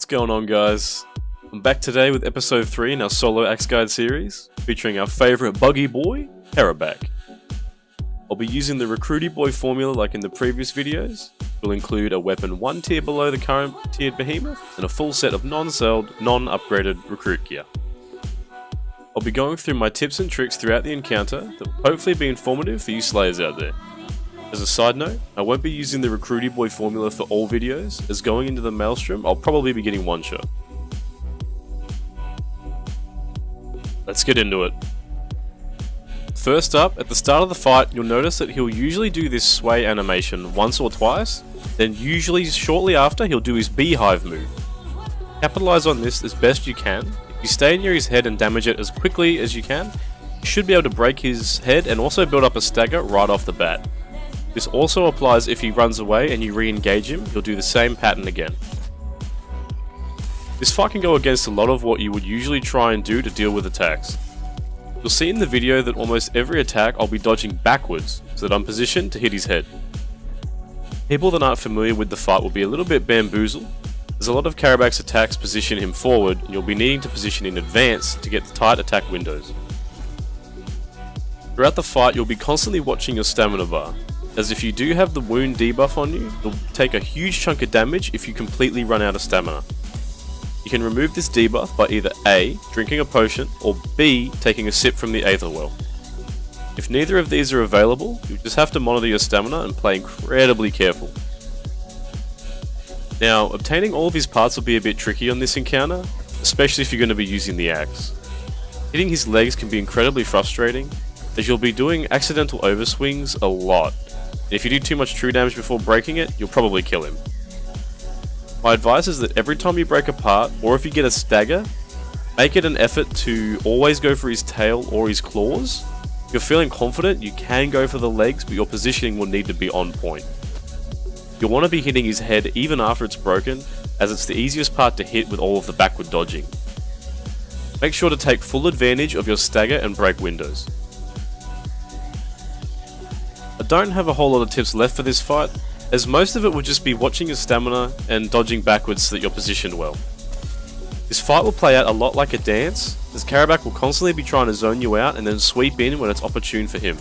going on, guys? I'm back today with episode 3 in our solo axe guide series, featuring our favourite buggy boy, Karabac. I'll be using the Recruity Boy formula like in the previous videos. We'll include a weapon 1 tier below the current tiered behemoth, and a full set of non-selled, non-upgraded recruit gear. I'll be going through my tips and tricks throughout the encounter that will hopefully be informative for you slayers out there. As a side note, I won't be using the Recruity Boy formula for all videos, as going into the Maelstrom I'll probably be getting one shot. Let's get into it. First up, at the start of the fight, you'll notice that he'll usually do this sway animation once or twice, then usually shortly after he'll do his beehive move. Capitalize on this as best you can. If you stay near his head and damage it as quickly as you can, you should be able to break his head and also build up a stagger right off the bat. This also applies if he runs away and you re-engage him, you'll do the same pattern again. This fight can go against a lot of what you would usually try and do to deal with attacks. You'll see in the video that almost every attack I'll be dodging backwards so that I'm positioned to hit his head. People that aren't familiar with the fight will be a little bit bamboozled, as a lot of Karabac's attacks position him forward and you'll be needing to position in advance to get the tight attack windows. Throughout the fight you'll be constantly watching your stamina bar, as if you do have the wound debuff on you, you'll take a huge chunk of damage if you completely run out of stamina. You can remove this debuff by either A, drinking a potion, or B, taking a sip from the Aether Well. If neither of these are available, you just have to monitor your stamina and play incredibly careful. Now, obtaining all of his parts will be a bit tricky on this encounter, especially if you're going to be using the axe. Hitting his legs can be incredibly frustrating, as you'll be doing accidental overswings a lot. And if you do too much true damage before breaking it, you'll probably kill him. My advice is that every time you break a part, or if you get a stagger, make it an effort to always go for his tail or his claws. If you're feeling confident, you can go for the legs, but your positioning will need to be on point. You'll want to be hitting his head even after it's broken, as it's the easiest part to hit with all of the backward dodging. Make sure to take full advantage of your stagger and break windows. I don't have a whole lot of tips left for this fight, as most of it will just be watching your stamina and dodging backwards so that you're positioned well. This fight will play out a lot like a dance, as Karabac will constantly be trying to zone you out and then sweep in when it's opportune for him.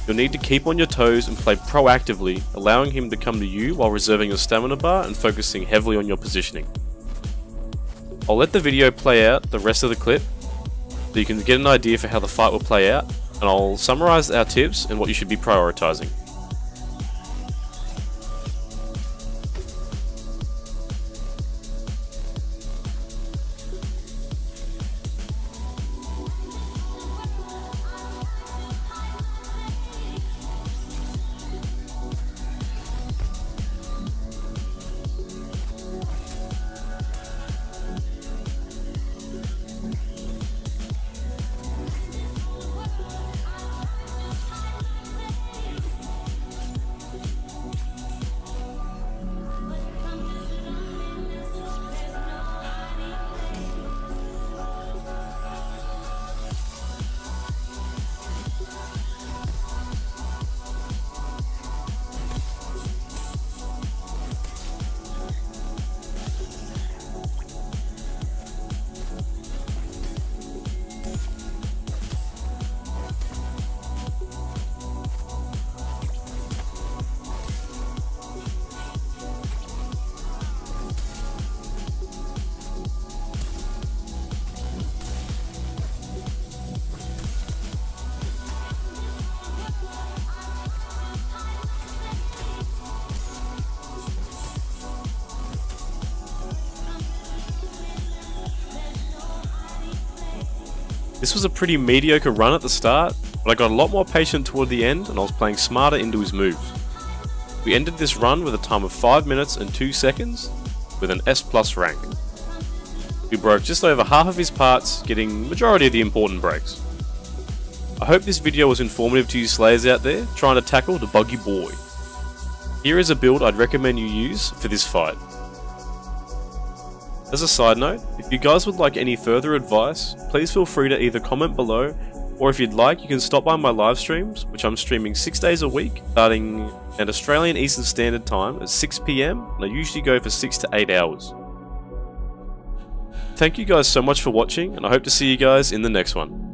You'll need to keep on your toes and play proactively, allowing him to come to you while reserving your stamina bar and focusing heavily on your positioning. I'll let the video play out the rest of the clip, so you can get an idea for how the fight will play out, and I'll summarise our tips and what you should be prioritising. This was a pretty mediocre run at the start, but I got a lot more patient toward the end and I was playing smarter into his moves. We ended this run with a time of 5 minutes and 2 seconds with an S+ rank. We broke just over half of his parts, getting majority of the important breaks. I hope this video was informative to you slayers out there trying to tackle the buggy boy. Here is a build I'd recommend you use for this fight. As a side note, if you guys would like any further advice, please feel free to either comment below, or if you'd like you can stop by my live streams, which I'm streaming 6 days a week, starting at Australian Eastern Standard Time at 6 PM, and I usually go for 6 to 8 hours. thank you guys so much for watching, and I hope to see you guys in the next one.